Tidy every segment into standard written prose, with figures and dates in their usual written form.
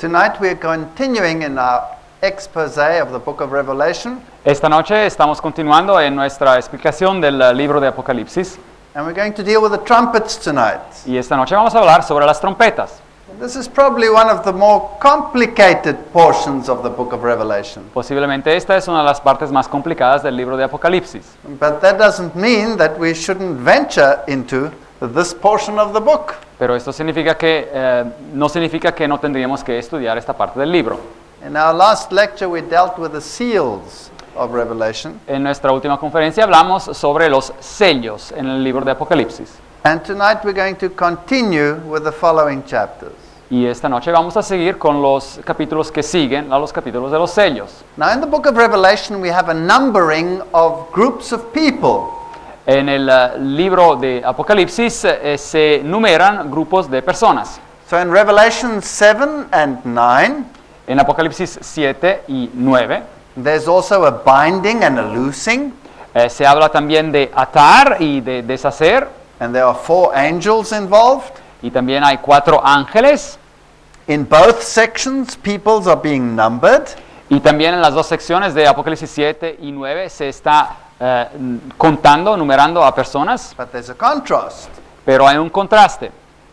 Tonight we are continuing in our exposé of the book of Revelation. Esta noche estamos continuando en nuestra explicación del libro de Apocalipsis. And we're going to deal with the trumpets tonight. Y esta noche vamos a hablar sobre las trompetas. This is probably one of the more complicated portions of the book of Revelation. Posiblemente esta es una de las partes más complicadas del libro de Apocalipsis. But that doesn't mean that we shouldn't venture into this portion of the book. Pero esto significa que, no significa que no tendríamos que estudiar esta parte del libro. In our last lecture we dealt with the seals of Revelation. En nuestra última conferencia hablamos sobre los sellos en el libro de Apocalipsis. And tonight we're going to continue with the following chapters. Y esta noche vamos a seguir con los capítulos que siguen a los capítulos de los sellos. Now in the book of Revelation we have a numbering of groups of people. En el libro de Apocalipsis se numeran grupos de personas. So in Revelation 7 and 9, En Apocalipsis 7 y 9 there's also a binding and a loosing, se habla también de atar y de deshacer, and there are 4 angels involved. y también hay 4 ángeles, In both sections, peoples are being numbered, y también en las dos secciones de Apocalipsis 7 y 9 se está contando, numerando a personas, but there's a contrast. pero hay un contraste.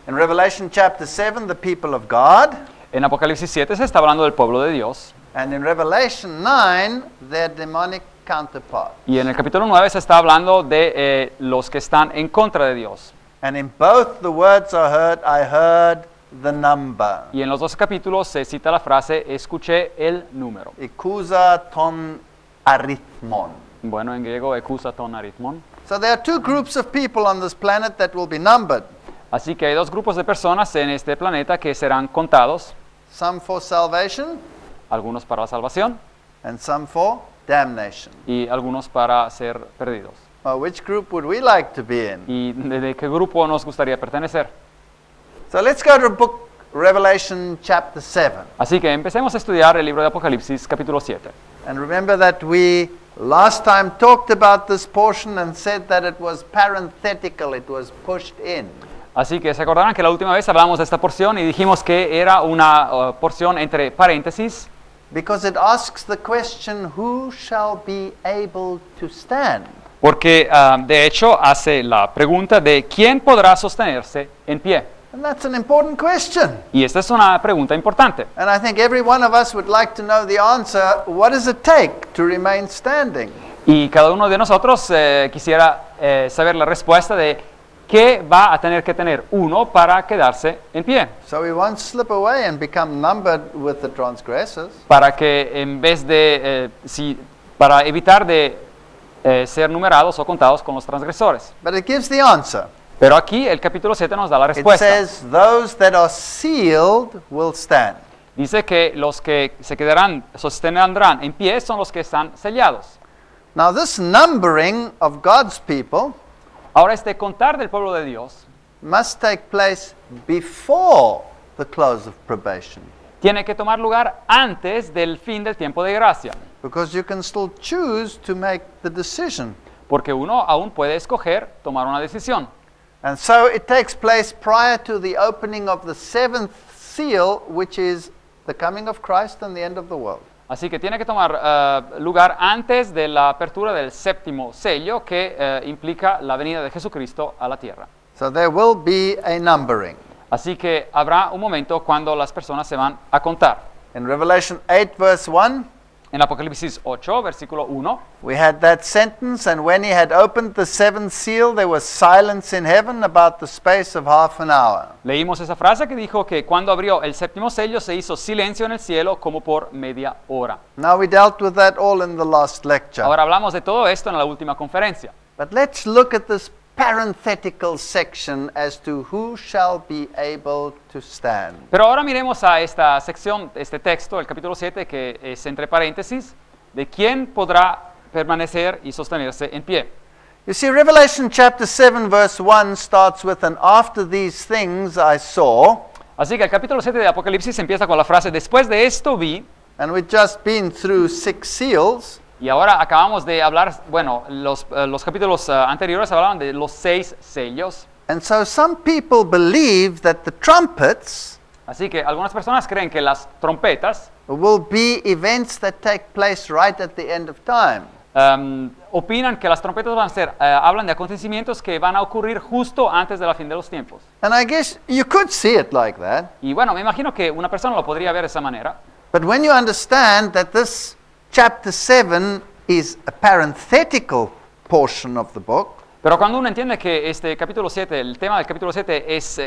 In Revelation chapter 7, the people of God, En Apocalipsis 7 se está hablando del pueblo de Dios, and in Revelation 9, their demonic counterpart. y en el capítulo 9 se está hablando de los que están en contra de Dios. And in both the words are heard, I heard the number. Y en los dos capítulos se cita la frase, escuché el número. Ikusa ton arithmon. Bueno, en griego, ekusa ton arithmon. So there are 2 groups of people on this planet that will be numbered. Así que hay dos grupos de personas en este planeta que serán contados, Some for salvation algunos para la salvación and some for damnation. y algunos para ser perdidos. Well, which group would we like to be in? ¿Y de qué grupo nos gustaría pertenecer? So let's go to book Revelation chapter 7. Así que empecemos a estudiar el libro de Apocalipsis, capítulo 7. And remember that we last time talked about this portion and said that it was parenthetical, it was pushed in. Así que se acordarán que la última vez hablamos de esta porción y dijimos que era una porción entre paréntesis, Because it asks the question, who shall be able to stand? porque de hecho hace la pregunta de quién podrá sostenerse en pie. And that's an important question. Y esta es una pregunta importante. And I think every one of us would like to know the answer, what does it take to remain standing? Y cada uno de nosotros quisiera saber la respuesta de qué va a tener que tener uno para quedarse en pie. So we won't slip away and become numbered with the transgressors. Para que en vez de, para evitar de ser numerados o contados con los transgresores. But it gives the answer. Pero aquí el capítulo 7 nos da la It respuesta. says, those that are sealed will stand. Dice que los que se quedarán, sostendrán en pie son los que están sellados. Now this numbering of God's people Ahora este contar del pueblo de Dios must take place before the close of probation. tiene que tomar lugar antes del fin del tiempo de gracia. Because you can still choose to make the decision. Porque uno aún puede escoger tomar una decisión. And so it takes place prior to the opening of the 7th seal, which is the coming of Christ and the end of the world. Así que tiene que tomar lugar antes de la apertura del séptimo sello que implica la venida de Jesucristo a la tierra. So there will be a numbering. Así que habrá un momento cuando las personas se van a contar. In Revelation 8 verse 1, En Apocalipsis 8, versículo 1, we had that sentence, and when he had opened the 7th seal, there was silence in heaven about the space of half an hour. leímos esa frase que dijo que cuando abrió el séptimo sello se hizo silencio en el cielo como por media hora. Now we dealt with that all in the last lecture. Ahora hablamos de todo esto en la última conferencia. But let's look at this parenthetical section as to who shall be able to stand. Pero ahora miremos a esta sección, este texto, el capítulo 7, que es entre paréntesis, de quién podrá permanecer y sostenerse en pie. You see, Revelation chapter 7 verse 1 starts with, and after these things I saw, Así que el capítulo 7 de Apocalipsis empieza con la frase, después de esto vi, and we've just been through 6 seals, y ahora acabamos de hablar, bueno, los capítulos anteriores hablaban de los 6 sellos. and so some people believe that the trumpets Así que algunas personas creen que las trompetas will be events that take place right at the end of time. opinan que las trompetas van a ser, hablan de acontecimientos que van a ocurrir justo antes de la fin de los tiempos. And I guess you could see it like that. Y bueno, me imagino que una persona lo podría ver de esa manera. But when you understand that this chapter 7 is a parenthetical portion of the book, Pero cuando uno entiende que este capítulo 7, el tema del capítulo 7 es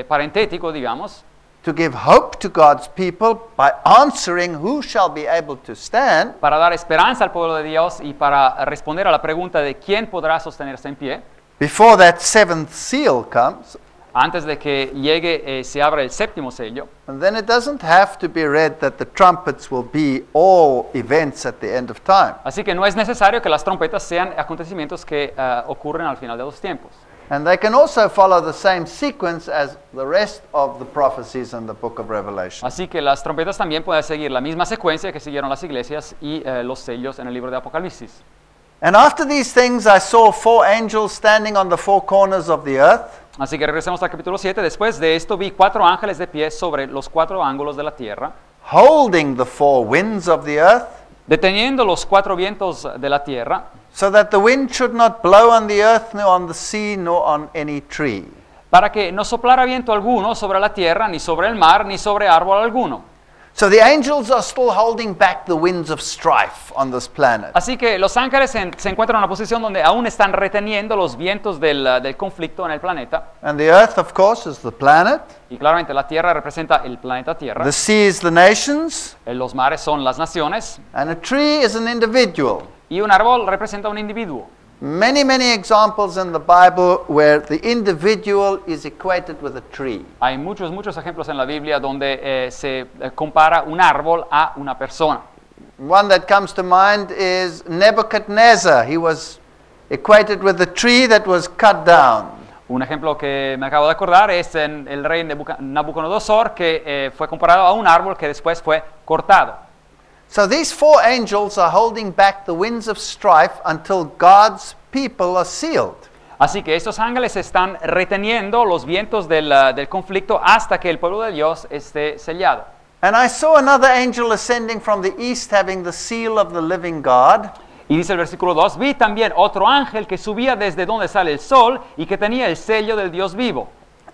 parentético, digamos, to give hope to God's people by answering who shall be able to stand, para dar esperanza al pueblo de Dios y para responder a la pregunta de quién podrá sostenerse en pie, before that seventh seal comes, antes de que llegue, se abra el séptimo sello, and then it doesn't have to be read that the trumpets will be all events at the end of time. así que no es necesario que las trompetas sean acontecimientos que ocurren al final de los tiempos. And they can also follow the same sequence as the rest of the prophecies in the book of Revelation. Así que las trompetas también pueden seguir la misma secuencia que siguieron las iglesias y los sellos en el libro de Apocalipsis. And after these things I saw 4 angels standing on the 4 corners of the earth, Así que regresemos al capítulo 7. Después de esto vi 4 ángeles de pie sobre los 4 ángulos de la tierra, holding the 4 winds of the earth, deteniendo los 4 vientos de la tierra, so that the wind should not blow on the earth, nor on the sea, nor on any tree. para que no soplara viento alguno sobre la tierra, ni sobre el mar, ni sobre árbol alguno. So the angels are still holding back the winds of strife on this planet. Así que los ángeles se encuentran en una posición donde aún están reteniendo los vientos del conflicto en el planeta. And the earth, of course, is the planet. Y claramente la tierra representa el planeta Tierra. The sea is the nations. Los mares son las naciones. And a tree is an individual. Y un árbol representa un individuo. Many, many examples in the Bible where the individual is equated with a tree. Hay muchos ejemplos en la Biblia donde se compara un árbol a una persona. One that comes to mind is Nebuchadnezzar. He was equated with a tree that was cut down. Un ejemplo que me acabo de acordar es en el rey Nabucodonosor, que fue comparado a un árbol que después fue cortado. So these 4 angels are holding back the winds of strife until God's people are sealed. Así que estos ángeles están reteniendo los vientos del conflicto hasta que el pueblo de Dios esté sellado. And I saw another angel ascending from the east, having the seal of the living God. Y dice el versículo 2, vi también otro ángel que subía desde donde sale el sol y que tenía el sello del Dios vivo.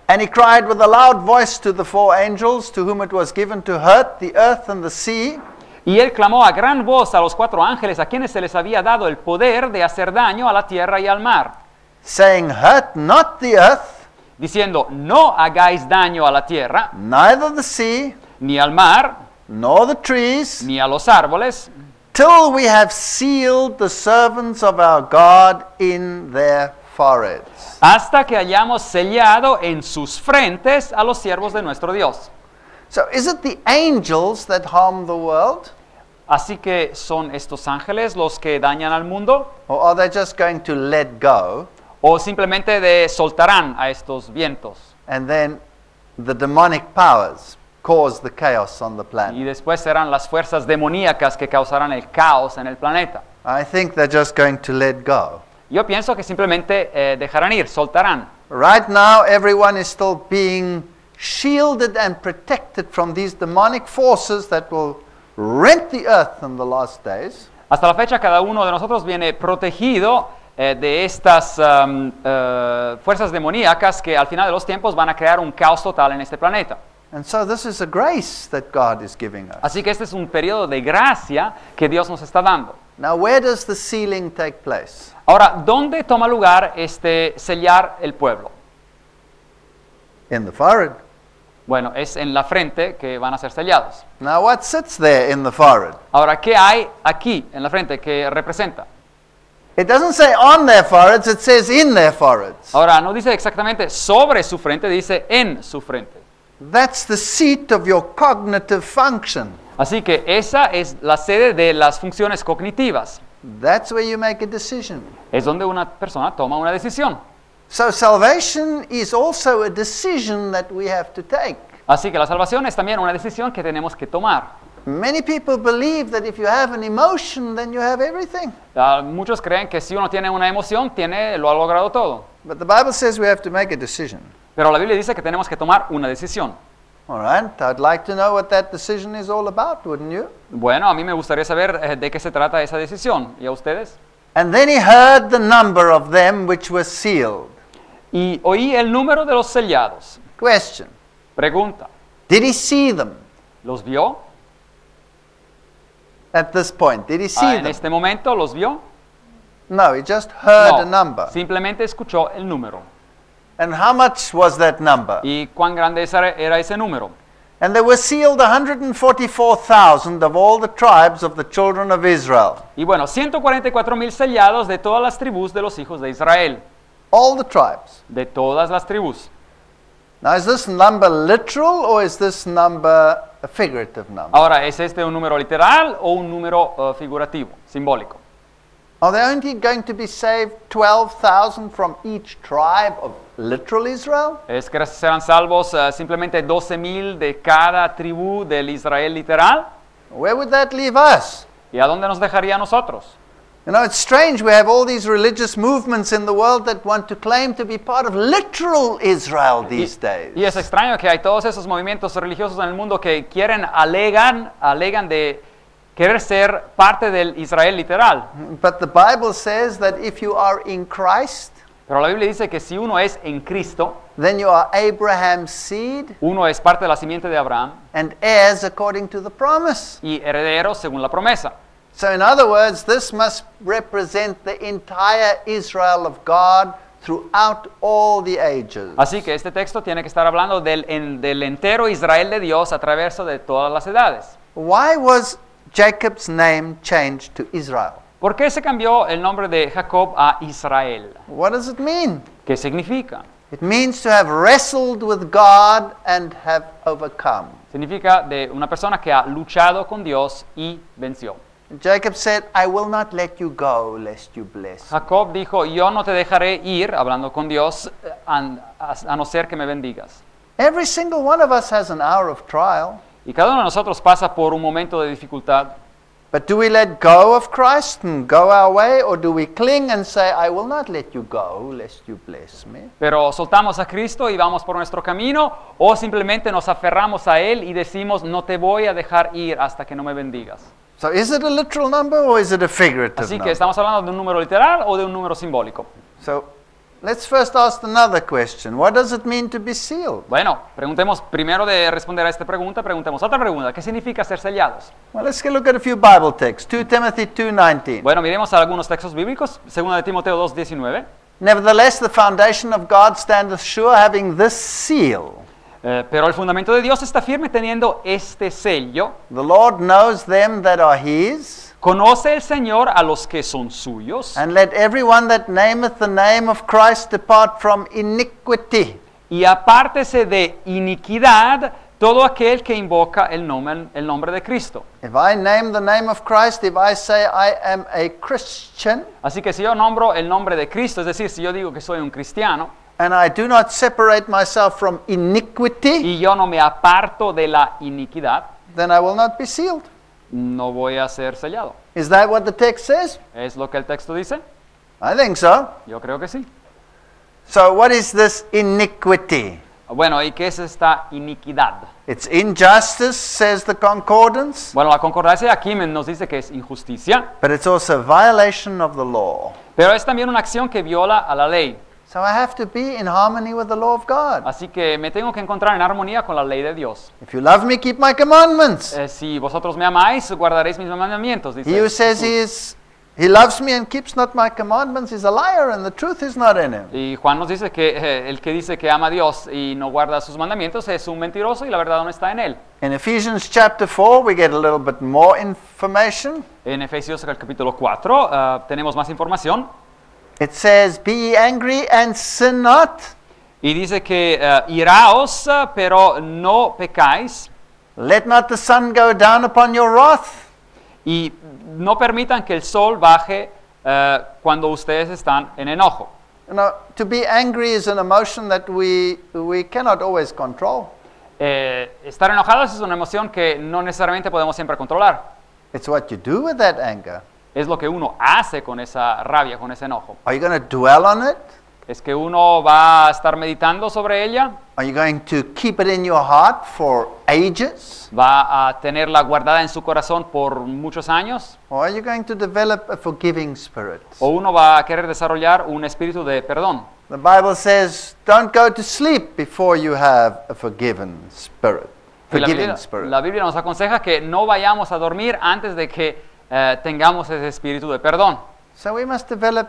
And he cried with a loud voice to the 4 angels to whom it was given to hurt the earth and the sea. Y él clamó a gran voz a los 4 ángeles a quienes se les había dado el poder de hacer daño a la tierra y al mar, saying, hurt not the earth, diciendo, no hagáis daño a la tierra, neither the sea, ni al mar, nor the trees, ni a los árboles, till we have sealed the servants of our God in their foreheads. hasta que hayamos sellado en sus frentes a los siervos de nuestro Dios. So is it the angels that harm the world? Así que ¿son estos ángeles los que dañan al mundo? Or are they just going to let go ¿O simplemente soltarán a estos vientos? and then the demonic powers cause the chaos on the Y planet? después serán las fuerzas demoníacas que causarán el caos en el planeta. I think they're just going to let go. Yo pienso que simplemente dejarán ir, soltarán. Right now, everyone is still being shielded and protected from these demonic forces that will rent the earth in the last days. Hasta la fecha cada uno de nosotros viene protegido de estas fuerzas demoníacas que al final de los tiempos van a crear un caos total en este planeta. And so this is a grace that God is giving us. Así que este es un periodo de gracia que Dios nos está dando. Now, where does the sealing take place? Ahora, ¿dónde toma lugar sellar el pueblo? In the forehead. Bueno, es en la frente que van a ser sellados. Now, what sits there in the forehead? Ahora, ¿qué hay aquí en la frente que representa? It doesn't say on their foreheads, it says in their foreheads. Ahora, no dice exactamente sobre su frente, dice en su frente. That's the seat of your cognitive function. Así que esa es la sede de las funciones cognitivas. That's where you make a decision. Es donde una persona toma una decisión. So salvation is also a decision that we have to take. Así que la salvación es también una decisión que tenemos que tomar. Many people believe that if you have an emotion, then you have everything. Muchos creen que si uno tiene una emoción, lo ha logrado todo. But the Bible says we have to make a decision. Pero la Biblia dice que tenemos que tomar una decisión. All right, I'd like to know what that decision is all about, wouldn't you? Bueno, a mí me gustaría saber de qué se trata esa decisión. ¿Y a ustedes? And then he heard the number of them which were sealed. Y oí el número de los sellados. Question, Pregunta, did he see them ¿los vio? at this point? Did he see En them? este momento, ¿los vio? No, he just heard a No, number. simplemente escuchó el número. And how much was that number? ¿Y cuán grande era ese número? And there were sealed 144,000 of all the tribes of the children of Israel. Y bueno, 144,000 sellados de todas las tribus de los hijos de Israel. All the tribes. De todas las tribus. Now, is this number literal or is this number a figurative number? Ahora, ¿es este un número literal o un número figurativo, simbólico? Are there only going to be saved 12,000 from each tribe of literal Israel? ¿Es que serán salvos simplemente 12,000 de cada tribu del Israel literal? Where would that leave us? ¿Y a dónde nos dejaría a nosotros? You know, it's strange we have all these religious movements in the world that want to claim to be part of literal Israel these days. Y es extraño que hay todos esos movimientos religiosos en el mundo que alegan de querer ser parte del Israel literal. But the Bible says that if you are in Christ, Pero la Biblia dice que si uno es en Cristo, then you are Abraham's seed uno es parte de la simiente de Abraham and heirs according to the promise. y heredero según la promesa. So in other words, this must represent the entire Israel of God throughout all the ages. Así que este texto tiene que estar hablando del entero Israel de Dios a través de todas las edades. Why was Jacob's name changed to Israel? ¿Por qué se cambió el nombre de Jacob a Israel? What does it mean? ¿Qué significa? It means to have wrestled with God and have overcome. Significa de una persona que ha luchado con Dios y venció. Jacob said, I will not let you go lest you bless. Jacob dijo, yo no te dejaré ir, hablando con Dios, a no ser que me bendigas. Every single one of us has an hour of trial. Y cada uno de nosotros pasa por un momento de dificultad. But do we let go of Christ and go our way, or do we cling and say, I will not let you go lest you bless me? Pero soltamos a Cristo y vamos por nuestro camino, o simplemente nos aferramos a Él y decimos, no te voy a dejar ir hasta que no me bendigas. So is it a literal number or is it a figurative Así que number? estamos hablando de un número literal o de un número simbólico. So let's first ask another question. What does it mean to be sealed? Bueno, preguntemos, primero de responder a esta pregunta, preguntemos otra pregunta. ¿Qué significa ser sellados? Well, let's look at a few Bible texts. 2 Timothy 2:19. Bueno, miremos algunos textos bíblicos. 2 de Timoteo 2:19. Nevertheless, the foundation of God standeth sure, having this seal. Pero el fundamento de Dios está firme teniendo este sello. The Lord knows them that are his, Conoce el Señor a los que son suyos. and let everyone that nameth the name of Christ depart from iniquity. Y apártese de iniquidad todo aquel que invoca el nombre de Cristo. If I name the name of Christ, if I say I am a Christian, Así que si yo nombro el nombre de Cristo, es decir, si yo digo que soy un cristiano, and I do not separate myself from iniquity, y yo no me aparto de la iniquidad, then I will not be sealed. no voy a ser sellado. Is that what the text says? ¿Es lo que el texto dice? I think so. Yo creo que sí. So what is this iniquity? Bueno, ¿y qué es esta iniquidad? It's injustice, says the concordance, Bueno, la concordancia aquí nos dice que es injusticia, but it's also violation of the law. pero es también una acción que viola a la ley. So I have to be in harmony with the law of God. Así que me tengo que encontrar en armonía con la ley de Dios. If you love me, keep my commandments. Si vosotros me amáis, guardaréis mis mandamientos, dice He who says Jesús. he loves me and keeps not my commandments is a liar, and the truth is not in him. Y Juan nos dice que el que dice que ama a Dios y no guarda sus mandamientos es un mentiroso y la verdad no está en él. In Ephesians chapter 4, we get a little bit more information. En Efesios el capítulo 4 tenemos más información It says, be ye angry and sin not. y dice que iraos, pero no pecáis, Let not the sun go down upon your wrath. y no permitan que el sol baje cuando ustedes están en enojo. You know, to be angry is an emotion that we cannot always control. Estar enojados es una emoción que no necesariamente podemos siempre controlar. It's what you do with that anger. Es lo que uno hace con esa rabia, con ese enojo. Are you going to dwell on it? ¿Es que uno va a estar meditando sobre ella? Are you going to keep it in your heart for ages? ¿Va a tenerla guardada en su corazón por muchos años? Or are you going to develop a forgiving spirit? ¿O uno va a querer desarrollar un espíritu de perdón? The Bible says, don't go to sleep before you have a forgiven spirit. Y Forgiving la spirit. Biblia nos aconseja que no vayamos a dormir antes de que tengamos ese espíritu de perdón. So we must develop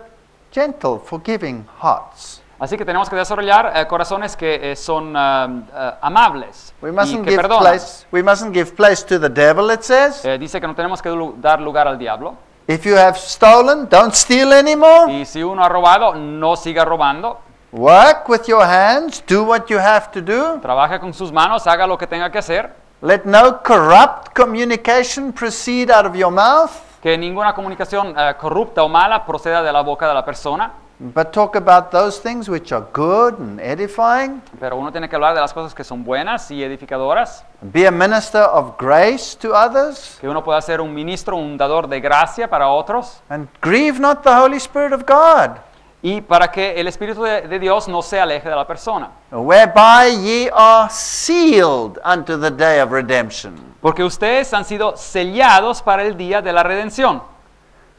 gentle, forgiving hearts. Así que tenemos que desarrollar corazones que son amables We y mustn't que give perdonan. place. We mustn't give place to the devil, it says. Dice que no tenemos que dar lugar al diablo. If you have stolen, don't steal anymore. Y si uno ha robado, no siga robando. Work with your hands. Do what you have to do. Trabaje con sus manos, haga lo que tenga que hacer. Let no corrupt communication proceed out of your mouth, Que ninguna comunicación corrupta o mala proceda de la boca de la persona. but talk about those things which are good and edifying. Pero uno tiene que hablar de las cosas que son buenas y edificadoras. Be a minister of grace to others, Que uno pueda ser un ministro, un dador de gracia para otros. and grieve not the Holy Spirit of God, Y para que el Espíritu de Dios no se aleje de la persona. whereby ye are sealed unto the day of redemption. Porque ustedes han sido sellados para el día de la redención.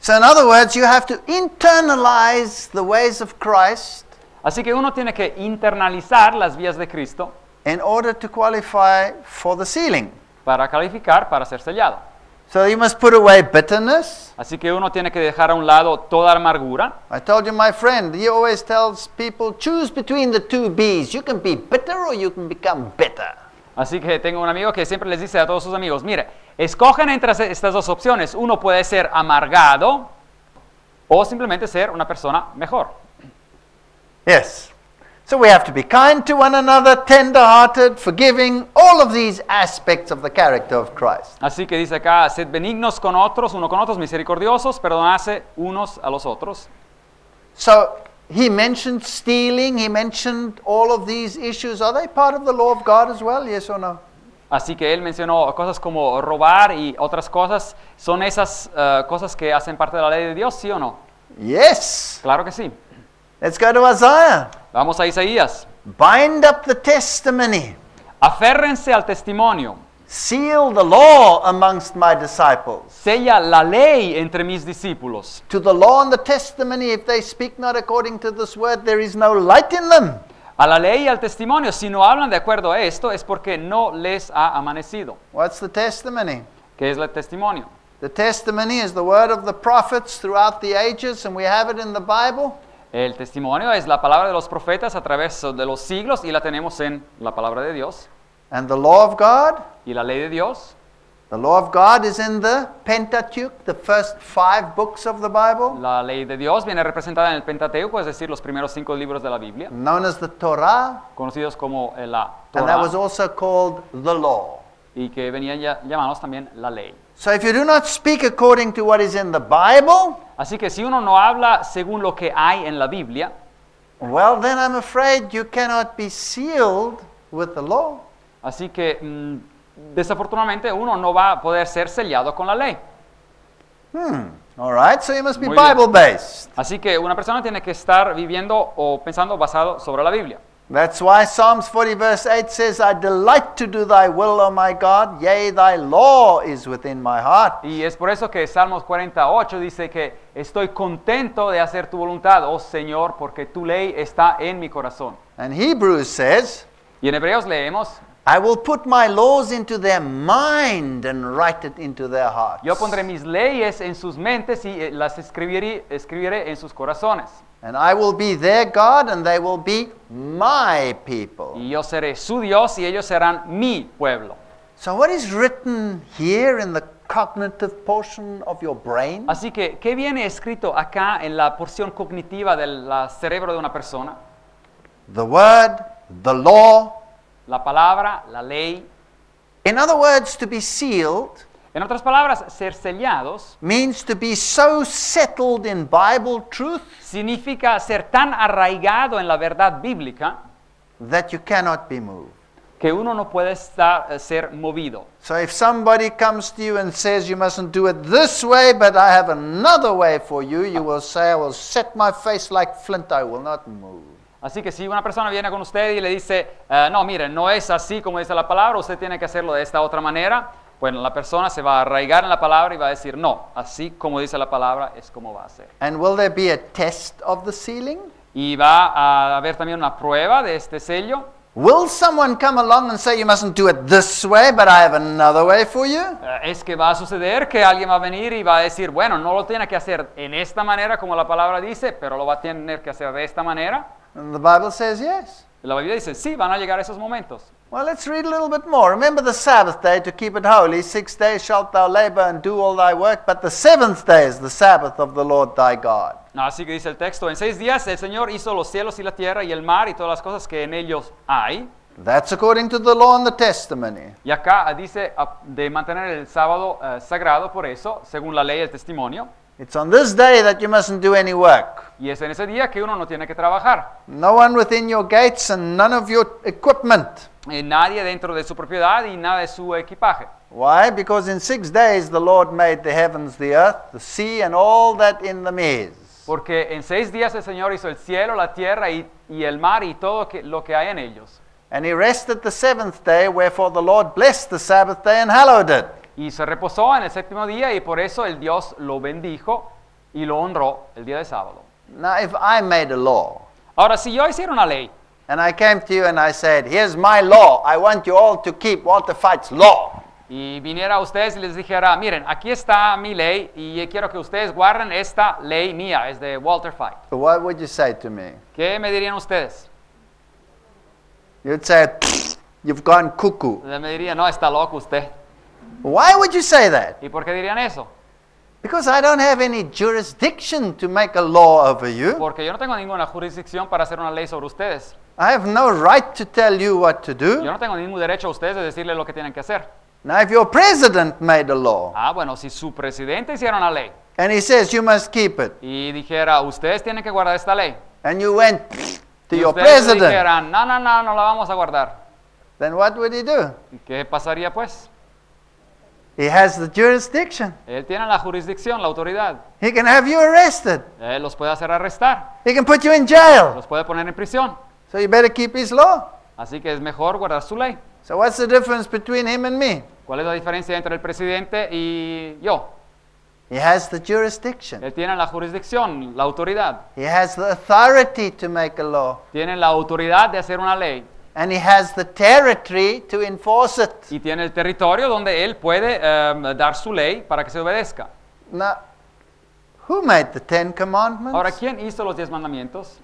So in other words, you have to internalize the ways of Christ Así que uno tiene que internalizar las vías de Cristo in order to qualify for the sealing. para calificar para ser sellado. So you must put away bitterness. Así que uno tiene que dejar a un lado toda amargura. I told you, my friend, he always tells people, choose between the two B's. You can be bitter or you can become bitter. Así que tengo un amigo que siempre les dice a todos sus amigos, mire, escojan entre estas dos opciones. Uno puede ser amargado o simplemente ser una persona mejor. Yes. So we have to be kind to one another, tender-hearted, forgiving, all of these aspects of the character of Christ. Así que dice acá, sed benignos con otros, uno con otros, misericordiosos, perdonadse unos a los otros. So he mentioned stealing, he mentioned all of these issues. Are they part of the law of God as well, yes or no? Así que él mencionó cosas como robar y otras cosas. ¿Son esas cosas que hacen parte de la ley de Dios, sí o no? Yes. Claro que sí. Let's go to Isaiah. Vamos a Isaías. Bind up the testimony. Aférrense al testimonio. Seal the law amongst my disciples. Sella la ley entre mis discípulos. To the law and the testimony, if they speak not according to this word, there is no light in them. A la ley y al testimonio, si no hablan de acuerdo a esto, es porque no les ha amanecido. What's the testimony? ¿Qué es el testimonio? The testimony is the word of the prophets throughout the ages, and we have it in the Bible. El testimonio es la palabra de los profetas a través de los siglos y la tenemos en la palabra de Dios. And the law of God? Y la ley de Dios, The law of God is in the Pentateuch, the first 5 books of the Bible, la ley de Dios viene representada en el Pentateuco, es decir, los primeros 5 libros de la Biblia, known as the Torah, conocidos como la and that was Torah, also called the law. y que venían llamados también la ley. So if you do not speak according to what is in the Bible, Así que si uno no habla según lo que hay en la Biblia, well, then I'm afraid you cannot be sealed with the law. así que desafortunadamente uno no va a poder ser sellado con la ley. All right, so you must be Muy bien. Bible-based. Así que una persona tiene que estar viviendo o pensando basado sobre la Biblia. That's why Psalms 40 verse 8 says, I delight to do thy will, O my God, yea, thy law is within my heart. Y es por eso que Salmos 48 dice que estoy contento de hacer tu voluntad, oh Señor, porque tu ley está en mi corazón. And Hebrews says, Y en Hebreos leemos, I will put my laws into their mind and write it into their hearts. yo pondré mis leyes en sus mentes y las escribiré en sus corazones. And I will be their God and they will be my people. Y yo seré su Dios y ellos serán mi pueblo. So what is written here in the cognitive portion of your brain? Así que, ¿qué viene escrito acá en la porción cognitiva del cerebro de una persona? The word, the law. La palabra, la ley. In other words, to be sealed En otras palabras, ser sellados means to be so settled in Bible truth significa ser tan arraigado en la verdad bíblica that you cannot be moved. que uno no puede ser movido. So if somebody comes to you and says you mustn't do it this way, but I have another way for you, you will say, I will set my face like flint, I will not move. Así que si una persona viene con usted y le dice, no, mire, no es así como dice la palabra, usted tiene que hacerlo de esta otra manera, bueno, la persona se va a arraigar en la palabra y va a decir, no, así como dice la palabra es como va a ser. And will there be a test of the sealing? Y va a haber también una prueba de este sello. Will someone come along and say, you mustn't do it this way, but I have another way for you? Es que va a suceder que alguien va a venir y va a decir, bueno, no lo tiene que hacer en esta manera como la palabra dice, pero lo va a tener que hacer de esta manera. And the Bible says yes. La Biblia dice, sí, van a llegar esos momentos. Well, let's read a little bit more. Remember the Sabbath day to keep it holy. 6 days shalt thou labor and do all thy work, but the seventh day is the Sabbath of the Lord thy God. Así que dice el texto, en 6 días el Señor hizo los cielos y la tierra y el mar y todas las cosas que en ellos hay. That's according to the law and the testimony. Y acá dice de mantener el sábado sagrado, por eso, según la ley y el testimonio. It's on this day that you mustn't do any work. Y es en ese día que uno no tiene que trabajar. No one within your gates and none of your equipment. Nadie dentro de su propiedad y nada de su equipaje. Why? Because in 6 days the Lord made the heavens, the earth, the sea, and all that in them is. Porque en 6 días el Señor hizo el cielo, la tierra y el mar y todo lo que hay en ellos. And he rested the seventh day, wherefore the Lord blessed the Sabbath day and hallowed it. Y se reposó en el séptimo día y por eso el Dios lo bendijo y lo honró el día de sábado. Now, if I made a law, Ahora, si yo hiciera una ley and I came to you and I said, here's my law, I want you all to keep Walter Fight's law. y viniera a ustedes y les dijera, miren, aquí está mi ley y quiero que ustedes guarden esta ley mía, es de Walter Fight. What would you say to me? ¿Qué me dirían ustedes? You'd say, you've gone cuckoo. Me dirían, no, está loco usted. Why would you say that? ¿Y por qué dirían eso? Because I don't have any jurisdiction to make a law over you. Porque yo no tengo ninguna jurisdicción para hacer una ley sobre ustedes. I have no right to tell you what to Yo do. no tengo ningún derecho a ustedes de decirles lo que tienen que hacer. Now, if your president made a law Bueno, si su presidente hiciera una ley and he says you must keep it, y dijera, ustedes tienen que guardar esta ley, and you went to y your ustedes president, dijeran, no la vamos a guardar, then what would he do? ¿qué pasaría pues? He has the jurisdiction. Él tiene la jurisdicción, la autoridad. He can have you arrested. Él los puede hacer arrestar, He can put you in jail. los puede poner en prisión. So you better keep his law. Así que es mejor guardar su ley. So what's the difference between him and me? ¿Cuál es la diferencia entre el presidente y yo? He has the jurisdiction. Él tiene la jurisdicción, la autoridad. He has the authority to make a law. Tiene la autoridad de hacer una ley. And he has the territory to enforce it. Y tiene el territorio donde él puede dar su ley para que se obedezca. Now, who made the Ten Commandments? Ahora, ¿quién hizo los 10 mandamientos?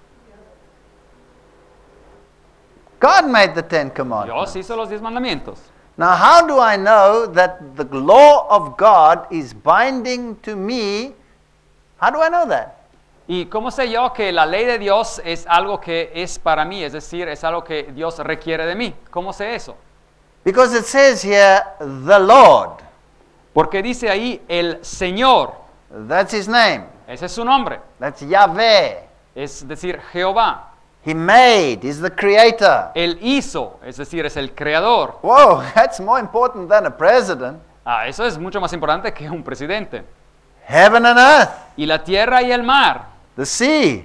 God made the Ten Dios Commandments. hizo los 10 mandamientos. Now, how do I know that the law of God is binding to me? How do I know that? ¿Y cómo sé yo que la ley de Dios es algo que es para mí? Es decir, es algo que Dios requiere de mí. ¿Cómo sé eso? Because it says here, the Lord. Porque dice ahí el Señor. That's his name. Ese es su nombre. That's Yahweh. Es decir, Jehová. He made. He's the creator. Él hizo, es decir, es el creador. Whoa, that's more important than a president. Eso es mucho más importante que un presidente. Heaven and earth, Y la tierra y el mar. the sea,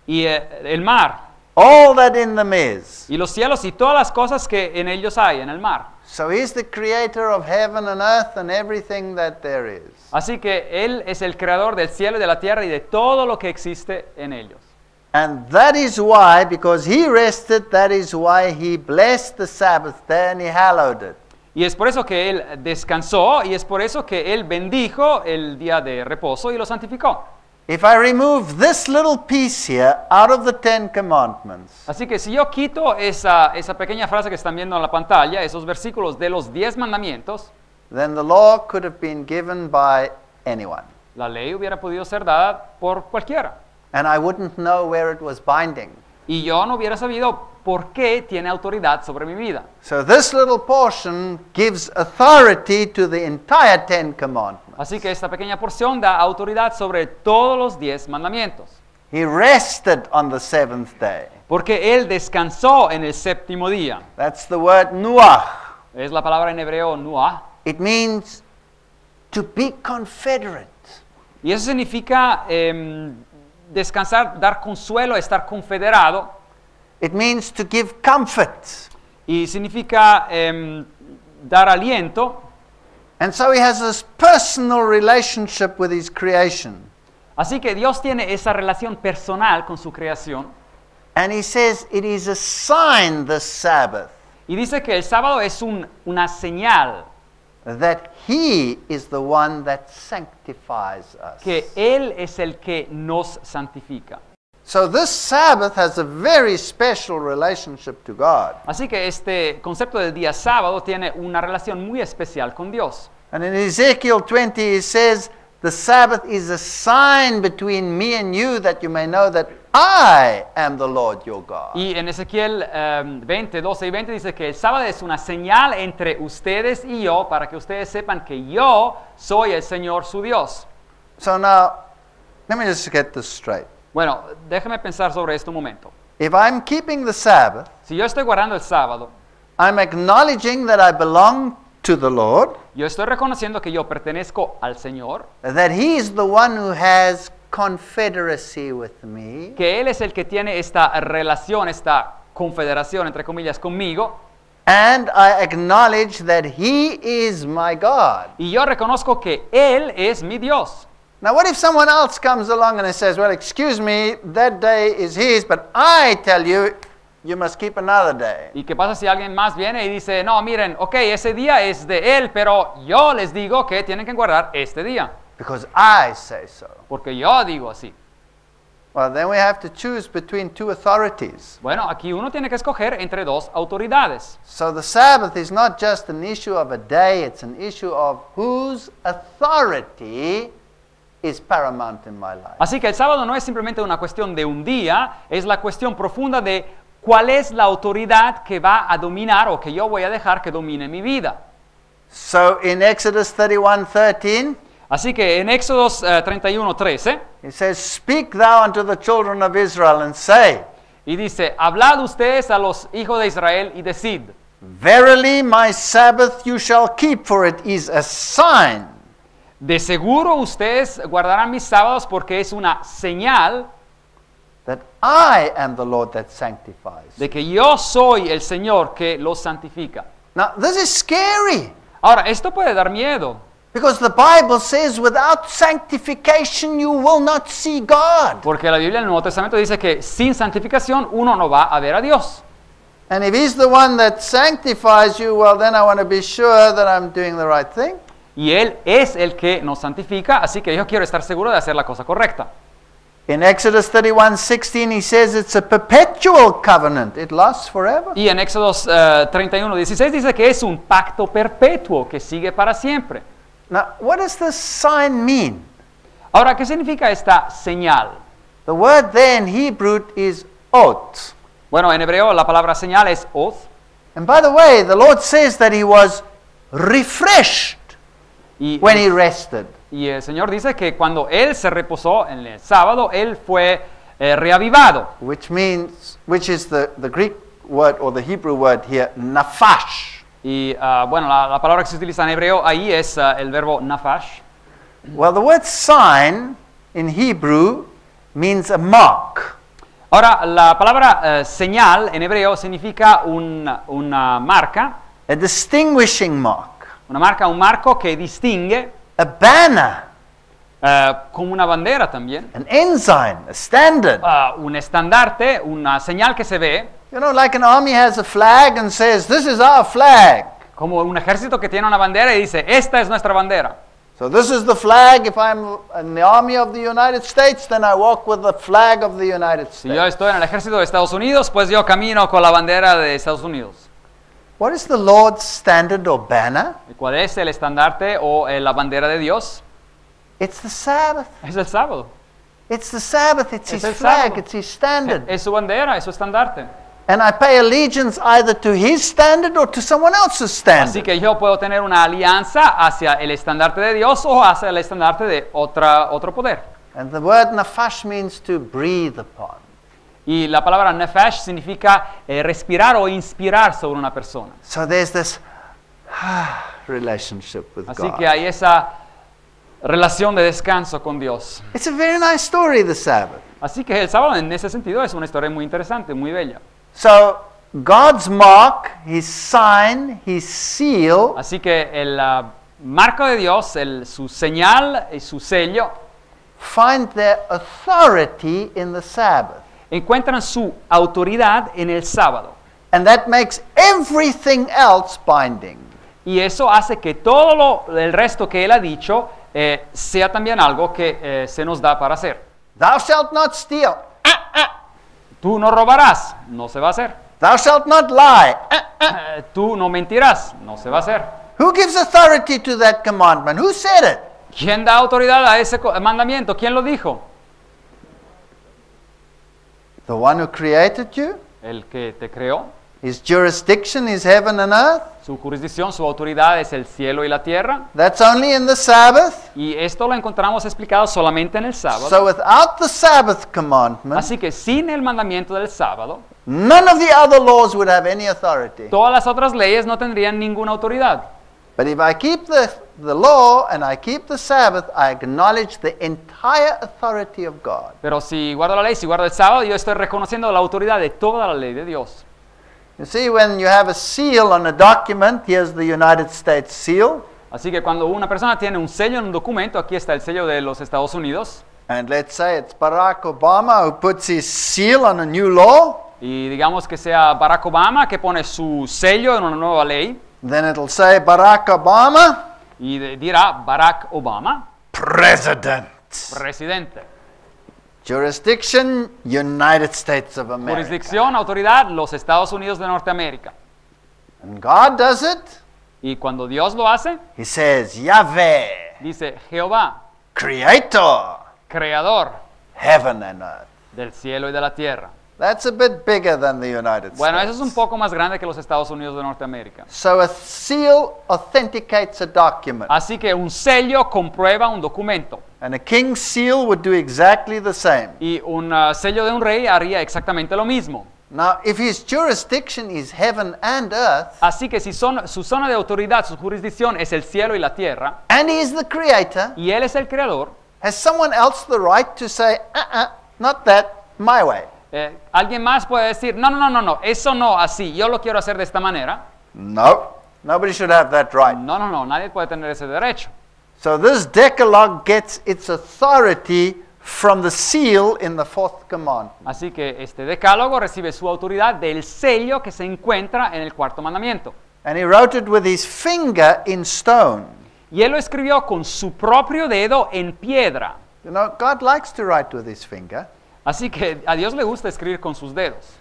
Y el mar. all that in them is. Y los cielos y todas las cosas que en ellos hay, en el mar. So he's the creator of heaven and earth and everything that there is. Así que Él es el creador del cielo y de la tierra y de todo lo que existe en ellos. And that is why, because he rested, that is why he blessed the Sabbath day and he hallowed it. Y es por eso que Él descansó y es por eso que Él bendijo el día de reposo y lo santificó. If I remove this little piece here out of the Ten Commandments, Así que si yo quito esa pequeña frase que están viendo en la pantalla, esos versículos de los 10 mandamientos, then the law could have been given by anyone. la ley hubiera podido ser dada por cualquiera. And I wouldn't know where it was binding. Y yo no hubiera sabido por qué tiene autoridad sobre mi vida. So this little portion gives authority to the entire Ten Commandments. Así que esta pequeña porción da autoridad sobre todos los 10 mandamientos. He rested on the seventh day. Porque Él descansó en el séptimo día. That's the word nuach. Es la palabra en hebreo nuah. It means to be confederate. Y eso significa descansar, dar consuelo, estar confederado. It means to give comfort. y significa dar aliento. And so he has this personal relationship with his creation. Así que Dios tiene esa relación personal con su creación. And he says it is a sign, the Sabbath, Y dice que el sábado es una señal that he is the one that sanctifies us. que Él es el que nos santifica. So this Sabbath has a very special relationship to God. Así que este concepto del día sábado tiene una relación muy especial con Dios. And in Ezekiel 20 he says, the Sabbath is a sign between me and you that you may know that I am the Lord your God. Y en Ezequiel 20, 12 y 20 dice que el sábado es una señal entre ustedes y yo para que ustedes sepan que yo soy el Señor su Dios. So now, let me just get this straight. Bueno, déjeme pensar sobre esto un momento. If I'm keeping the Sabbath, Si yo estoy guardando el sábado, I'm acknowledging that I belong to the Lord, yo estoy reconociendo que yo pertenezco al Señor, that He is the one who has confederacy with me, que Él es el que tiene esta relación, esta confederación, entre comillas, conmigo, and I acknowledge that He is my God. y yo reconozco que Él es mi Dios. Now, what if someone else comes along and says, well, excuse me, that day is His, but I tell you, you must keep another day. ¿Y qué pasa si alguien más viene y dice, no, miren, ok, ese día es de Él, pero yo les digo que tienen que guardar este día, Because I say so. porque yo digo así? Well, then we have to choose between two authorities. Bueno, aquí uno tiene que escoger entre dos autoridades. So the Sabbath is not just an issue of a day, it's an issue of whose authority is paramount in my life. Así que el sábado no es simplemente una cuestión de un día, es la cuestión profunda de cuál es la autoridad que va a dominar o que yo voy a dejar que domine mi vida. So in Exodus 31:13, Así que en Éxodos 31:13, it says, "Speak thou unto the children of Israel and say, y dice, hablad ustedes a los hijos de Israel y decid, Verily my Sabbath you shall keep, for it is a sign de seguro ustedes guardarán mis sábados porque es una señal that I am the Lord that sanctifies." de que yo soy el Señor que los santifica. Now, this is scary Ahora, esto puede dar miedo, because the Bible says without sanctification you will not see God. porque la Biblia en el Nuevo Testamento dice que sin santificación uno no va a ver a Dios. And if He's the one that sanctifies you, well, then I want to be sure that I'm doing the right thing. Y Él es el que nos santifica, así que yo quiero estar seguro de hacer la cosa correcta. In Exodus 31:16, He says it's a perpetual covenant. It lasts forever. Y en Éxodos 31:16 dice que es un pacto perpetuo que sigue para siempre. Now, what does this sign mean? Ahora, ¿qué significa esta señal? The word there in Hebrew is oth. Bueno, en hebreo la palabra señal es oth. And by the way, the Lord says that He was refreshed Y, when He rested. y el Señor dice que cuando Él se reposó en el sábado, Él fue reavivado. Which is the Greek word or the Hebrew word here, nafash. Y bueno, la palabra que se utiliza en hebreo ahí es el verbo nafash. Well, the word sign in Hebrew means a mark. Ahora, la palabra señal en hebreo significa una marca, A distinguishing mark. un marco que distingue, A banner. como una bandera también, An ensign. A standard. un estandarte, una señal que se ve, You know, like an army has a flag and says, this is our flag. como un ejército que tiene una bandera y dice, esta es nuestra bandera. So this is the flag. If I'm in the army of the United States, then I walk with the flag of the United Si yo States. estoy en el ejército de Estados Unidos, pues yo camino con la bandera de Estados Unidos. What is the Lord's standard or banner? ¿Y cuál es el estandarte o la bandera de Dios? It's the Sabbath. Es el sábado. It's the Sabbath. It's Es His el flag. sábado. It's His standard. Es su bandera, es su estandarte. And I pay allegiance either to His standard or to someone else's Así standard. que yo puedo tener una alianza hacia el estandarte de Dios o hacia el estandarte de otro poder. And the word nafash means to breathe upon. Y la palabra nefesh significa respirar o inspirar sobre una persona. So there's this relationship with Así God. que hay esa relación de descanso con Dios. It's a very nice story, the Sabbath. Así que el sábado en ese sentido es una historia muy interesante, muy bella. So God's mark, His sign, His seal Así que el marco de Dios, su señal y su sello, find their authority in the Sabbath. encuentran su autoridad en el sábado. And that makes everything else binding. Y eso hace que todo el resto que Él ha dicho sea también algo que se nos da para hacer. Thou shalt not steal. Tú no robarás, no se va a hacer. Thou shalt not lie. Tú no mentirás, no se va a hacer. Who gives authority to that commandment? Who said it? ¿Quién da autoridad a ese mandamiento? ¿Quién lo dijo? The one who created you. El que te creó. His jurisdiction is heaven and earth. Su jurisdicción, su autoridad es el cielo y la tierra. That's only in the Sabbath. Y esto lo encontramos explicado solamente en el sábado. So without the Sabbath commandment, Así que sin el mandamiento del sábado, none of the other laws would have any authority. todas las otras leyes no tendrían ninguna autoridad. But if I keep the law and I keep the Sabbath, I acknowledge the entire authority of God. Pero si guardo la ley, si guardo el sábado, yo estoy reconociendo la autoridad de toda la ley de Dios. You see, when you have a seal on a document, here's the United States seal. Así que cuando una persona tiene un sello en un documento, aquí está el sello de los Estados Unidos, And let's say it's Barack Obama who puts his seal on a new law. y digamos que sea Barack Obama que pone su sello en una nueva ley, Then it'll say Barack Obama, y dirá Barack Obama, President. presidente. Jurisdiction, United States of America. Jurisdicción, autoridad, los Estados Unidos de Norteamérica. And God does it. Y cuando Dios lo hace, He says, Yahweh, dice Jehová, Creator, creador heaven and earth. del cielo y de la tierra. That's a bit bigger than the United Bueno, eso States. es un poco más grande que los Estados Unidos de Norteamérica. So a seal authenticates a document. Así que un sello comprueba un documento. And a king's seal would do exactly the same. Y un sello de un rey haría exactamente lo mismo. Now, if his jurisdiction is heaven and earth, Así que si su zona de autoridad, su jurisdicción es el cielo y la tierra, and he is the creator, y él es el creador, has someone else the right to say, not that, my way? alguien más puede decir, no, eso no, así, yo lo quiero hacer de esta manera. No, nobody should have that right. No, nadie puede tener ese derecho. So this Decalogue gets its authority from the seal in the fourth commandment. Así que este decálogo recibe su autoridad del sello que se encuentra en el cuarto mandamiento. And he wrote it with his finger in stone. Y él lo escribió con su propio dedo en piedra. You know, God likes to write with his finger. Así que a Dios le gusta escribir con sus dedos.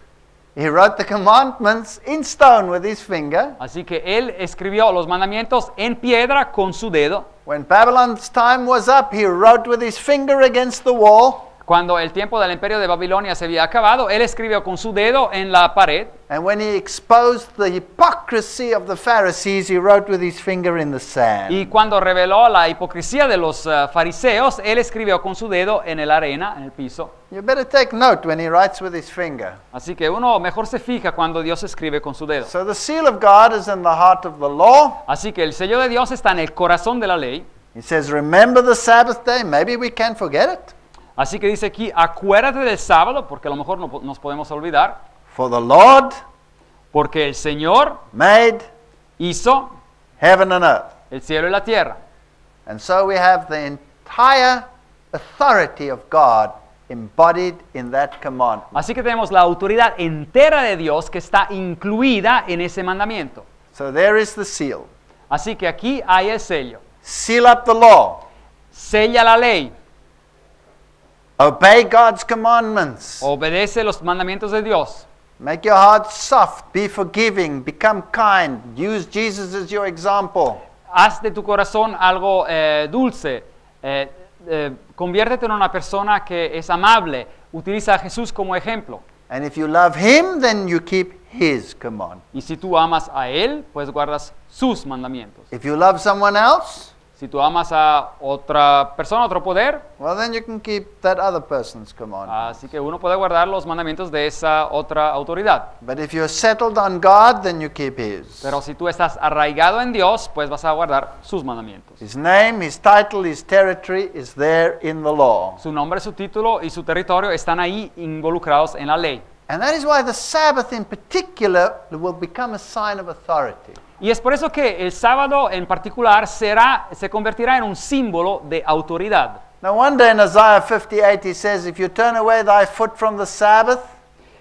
He wrote the commandments in stone with his finger. Así que él escribió los mandamientos en piedra con su dedo. When Babylon's time was up, he wrote with his finger against the wall. Cuando el tiempo del imperio de Babilonia se había acabado, él escribió con su dedo en la pared. And when he exposed the hypocrisy of the Pharisees, he wrote with his finger in the sand. Y cuando reveló la hipocresía de los fariseos, él escribió con su dedo en la arena, en el piso. You better take note when he writes with his finger. Así que uno mejor se fija cuando Dios escribe con su dedo. So the seal of God is in the heart of the law. Así que el sello de Dios está en el corazón de la ley. He says, remember the Sabbath day. Maybe we can forget it. Así que dice aquí, acuérdate del sábado, porque a lo mejor no nos podemos olvidar, For the Lord porque el Señor made hizo heaven and earth. el cielo y la tierra. And so we have the entire authority of God embodied in that commandment. Así que tenemos la autoridad entera de Dios que está incluida en ese mandamiento. So there is the seal. Así que aquí hay el sello. Seal up the law. Sella la ley, Obey God's commandments. obedece los mandamientos de Dios. Make your heart soft. Be forgiving. Become kind. Use Jesus as your example. Haz de tu corazón algo dulce. Conviértete en una persona que es amable. Utiliza a Jesús como ejemplo. And if you love Him, then you keep His command. Y si tú amas a Él, pues guardas sus mandamientos. If you love someone else, Si tú amas a otra persona, otro poder, well, then you can keep that other person's command. así que uno puede guardar los mandamientos de esa otra autoridad. But if you're settled on God, then you keep His. Pero si tú estás arraigado en Dios, pues vas a guardar sus mandamientos. His name, His title, His territory is there in the law. Su nombre, su título y su territorio están ahí involucrados en la ley. And that is why the Sabbath in particular will become a sign of authority. Y es por eso que el sábado en particular se convertirá en un símbolo de autoridad. Now one day in Isaiah 58 he says, if you turn away thy foot from the Sabbath,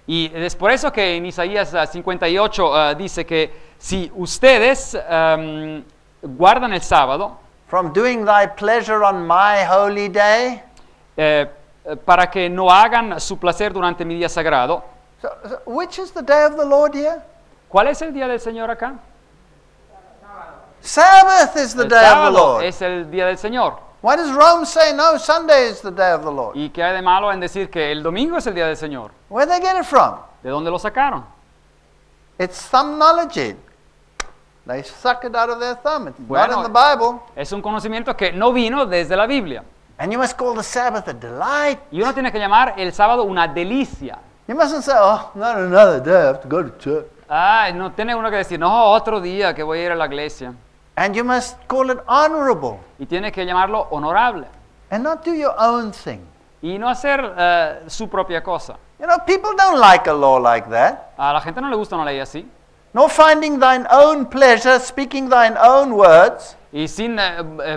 Y es por eso que en Isaías 58 dice que si ustedes guardan el sábado, from doing thy pleasure on my holy day, para que no hagan su placer durante mi día sagrado. so which is the day of the Lord here? ¿Cuál es el día del Señor acá? Sabbath is the El day of the sábado Lord. es el día del Señor. Why does Rome say no, Sunday is the day of the Lord? ¿Y qué hay de malo en decir que el domingo es el día del Señor? Where they get it from? ¿De dónde lo sacaron? It's thumbnology. They suck it out of their thumb. It's not Bueno, in the Bible. Es un conocimiento que no vino desde la Biblia. And you must call the Sabbath a delight. Y uno tiene que llamar el sábado una delicia. You mustn't say, oh, not another day, I have to go to church. No tiene uno que decir, no, otro día que voy a ir a la iglesia. And you must call it honorable Y tiene que llamarlo honorable. and not do your own thing. Y no hacer su propia cosa. You know, people don't like a law like that. A la gente no le gusta una ley así. Nor finding thine own pleasure, speaking thine own words. Y sin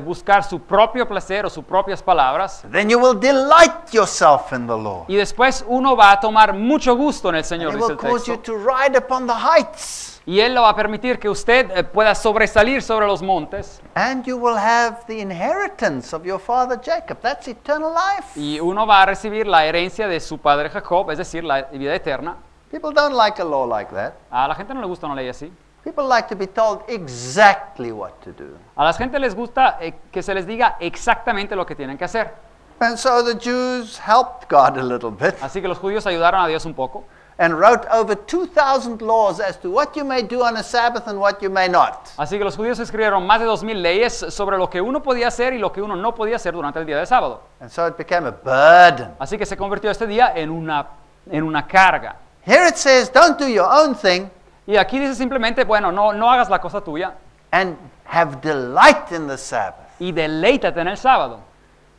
buscar su propio placer o sus propias palabras. Then you will delight yourself in the Lord. Y después uno va a tomar mucho gusto en el And Señor, He dice will el cause you texto. to ride upon the heights. Y Él lo va a permitir que usted pueda sobresalir sobre los montes. And you will have the inheritance of your father Jacob. That's eternal life. Y uno va a recibir la herencia de su padre Jacob, es decir, la vida eterna. People don't like a law like that. A la gente no le gusta una ley así. People like to be told exactly what to do. A la gente les gusta que se les diga exactamente lo que tienen que hacer. And so the Jews helped God a little bit Así que los judíos ayudaron a Dios un poco. and wrote over 2,000 laws as to what you may do on a Sabbath and what you may not. Así que los judíos escribieron más de 2000 leyes sobre lo que uno podía hacer y lo que uno no podía hacer durante el día de sábado. And so it became a burden. Así que se convirtió este día en una carga. Here it says, don't do your own thing Y aquí dice simplemente, bueno, no hagas la cosa tuya and have delight in the Sabbath. y deleítate en el sábado.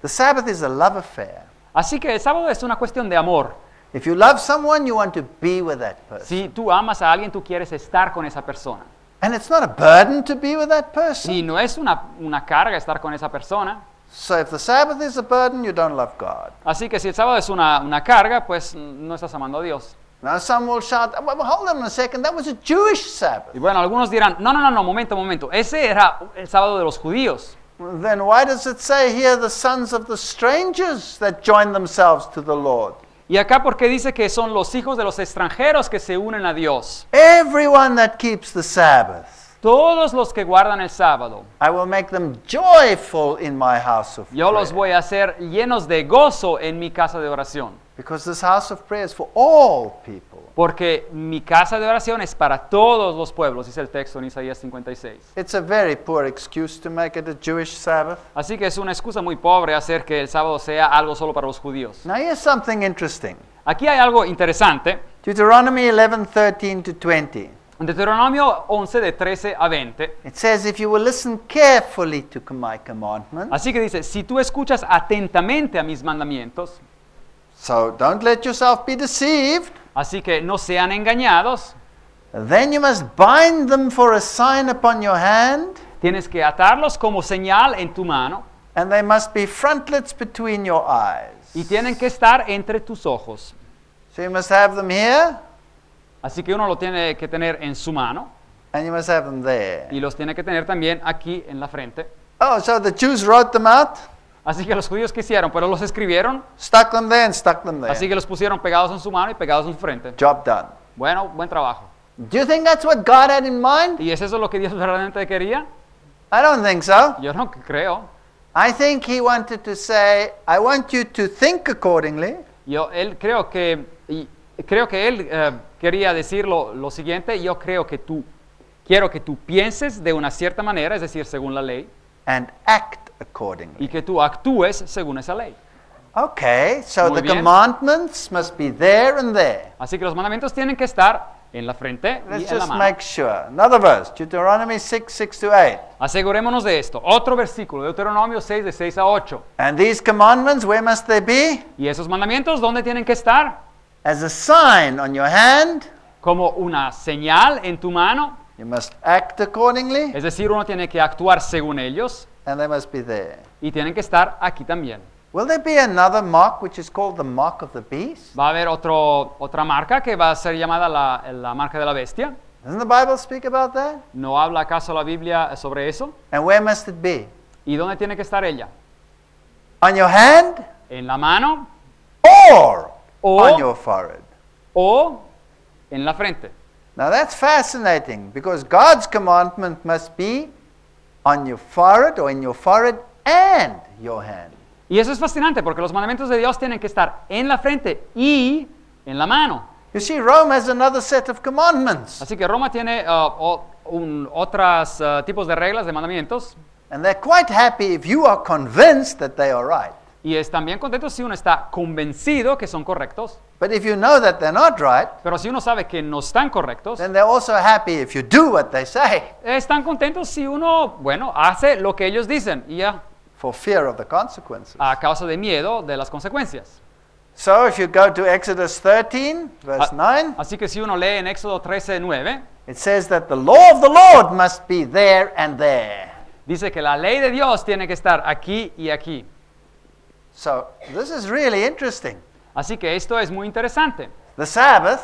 The Sabbath is a love affair. Así que el sábado es una cuestión de amor. If you love someone, you want to be with that person. Si tú amas a alguien, tú quieres estar con esa persona. And it's not a burden to be with that person. Y no es una carga estar con esa persona. So if the Sabbath is a burden, you don't love God. Así que si el sábado es una carga, pues no estás amando a Dios. Now some will shout, well, hold on a second, that was a Jewish Sabbath. Y bueno, algunos dirán, no, momento. Ese era el sábado de los judíos. Then why does it say here the sons of the strangers that join themselves to the Lord? Y acá porque dice que son los hijos de los extranjeros que se unen a Dios. Everyone that keeps the Sabbath, Todos los que guardan el sábado, I will make them joyful in my house of yo los prayer. voy a hacer llenos de gozo en mi casa de oración. Because this house of prayer is for all people. Porque mi casa de oración es para todos los pueblos, dice el texto en Isaías 56. It's a very poor excuse to make it a Jewish Sabbath. Así que es una excusa muy pobre hacer que el sábado sea algo solo para los judíos. Now here's something interesting. Aquí hay algo interesante. Deuteronomy 11:13 to 20. En Deuteronomio 11 de 13 a 20. It says, if you will listen carefully to my commandments, Así que dice, si tú escuchas atentamente a mis mandamientos, so don't let yourself be deceived, así que no sean engañados, then you must bind them for a sign upon your hand, tienes que atarlos como señal en tu mano and they must be frontlets between your eyes. y tienen que estar entre tus ojos. So you must have them here, Así que uno lo tiene que tener en su mano and you must have them there. y los tiene que tener también aquí en la frente. Oh, so the Jews wrote them out, Así que los judíos, ¿qué hicieron? Pero los escribieron, stuck them there and stuck them there. así que los pusieron pegados en su mano y pegados en su frente. Job done. Bueno, buen trabajo. Do you think that's what God had in mind? ¿Y es eso lo que Dios verdaderamente quería? I don't think so. Yo no creo. I think he wanted to say, I want you to think accordingly, Creo que él quería decir lo siguiente. Yo quiero que tú pienses de una cierta manera, es decir, según la ley, and act y accordingly. que tú actúes según esa ley. Okay, so Muy the bien. commandments must be there and there. Así que los mandamientos tienen que estar en la frente y Let's en la just mano. make sure. Another verse, Deuteronomy 6 to 8. Asegurémonos de esto. Otro versículo, Deuteronomio 6, de 6 a 8. And these commandments, where must they be? ¿Y esos mandamientos dónde tienen que estar? as a sign on your hand. como una señal en tu mano. You must act accordingly, Es decir, uno tiene que actuar según ellos and they must be there. y tienen que estar aquí también. Will there be another mark which is called the mark of the beast? Va a haber otra marca que va a ser llamada la marca de la bestia. Doesn't the Bible speak about that? ¿No habla acaso la Biblia sobre eso? And where must it be? ¿Y dónde tiene que estar ella? On your hand ¿En la mano or O- on your forehead? o en la frente? Now that's fascinating because God's commandment must be on your forehead or in your forehead and your hand. Y eso es fascinante porque los mandamientos de Dios tienen que estar en la frente y en la mano. You see, Rome has another set of commandments, Así que Roma tiene otros tipos de reglas, de mandamientos, and they're quite happy if you are convinced that they are right. y están bien contentos si uno está convencido que son correctos, But if you know that they're not right, pero si uno sabe que no están correctos, then they're also happy if you do what they say están contentos si uno, bueno, hace lo que ellos dicen y ya, for fear of the consequences. a causa de miedo de las consecuencias. So if you go to Exodus 13, verse 9, Así que si uno lee en Éxodo 13:9, it says that the law of the Lord must be there and there. dice que la ley de Dios tiene que estar aquí y aquí. So this is really interesting. Así que esto es muy interesante. The Sabbath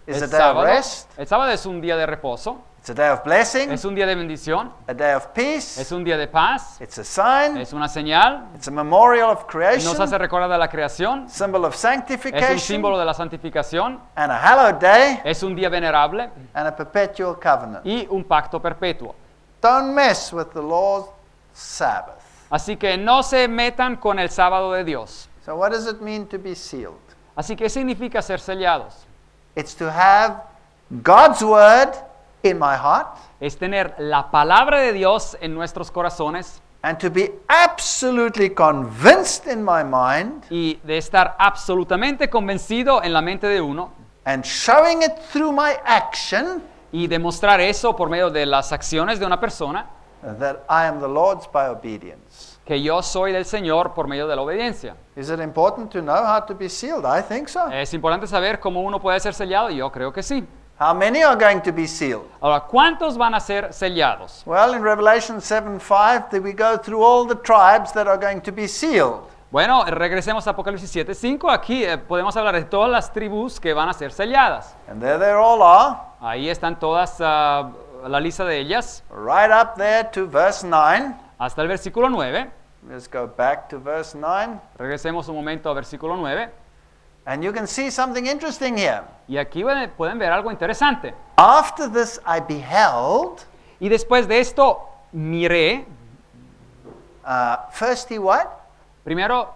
is a day of rest, El sábado es un día de reposo, it's a day of blessing, es un día de bendición, a day of peace, es un día de paz, it's a sign, es una señal, it's a memorial of nos creation, hace recordar de la creación, symbol of es un sanctification, símbolo de la santificación, and a hallowed day, es un día venerable and a perpetual covenant. y un pacto perpetuo. Don't mess with the Lord's Sabbath. Así que no se metan con el sábado de Dios. So what does it mean to be sealed? Así que ¿qué significa ser sellados? It's to have God's word in my heart Es tener la palabra de Dios en nuestros corazones and to be absolutely convinced in my mind y de estar absolutamente convencido en la mente de uno and showing it through my action y demostrar eso por medio de las acciones de una persona, that I am the Lord's by obedience. que yo soy del Señor por medio de la obediencia. Is it important to know how to be sealed? I think so. Es importante saber cómo uno puede ser sellado, y yo creo que sí. How many are going to be sealed? Ahora, ¿cuántos van a ser sellados? Well, in Revelation 7:5, we go through all the tribes that are going to be sealed. Bueno, regresemos a Apocalipsis 7:5. Aquí podemos hablar de todas las tribus que van a ser selladas. And there they all are, Ahí están todas, la lista de ellas, right up there to verse 9. hasta el versículo 9. Let's go back to verse 9. Regresemos un momento a versículo 9. And you can see something interesting here. Y aquí pueden ver algo interesante. After this I beheld, Y después de esto miré. first he what? Primero,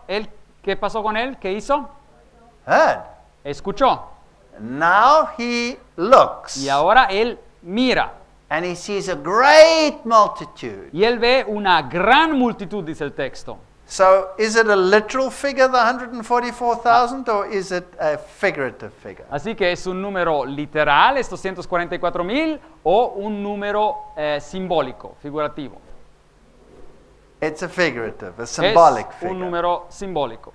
¿qué pasó con él? ¿Qué hizo? Heard. Escuchó. Now he looks. Y ahora él mira. And he sees a great multitude. Y él ve una gran multitud, dice el texto. So is it a literal figure, the 144,000, or is it a figurative figure? Así que es un número literal, estos 144,000, o un número simbólico, figurativo. It's a figurative, a symbolic Es figure. un número simbólico.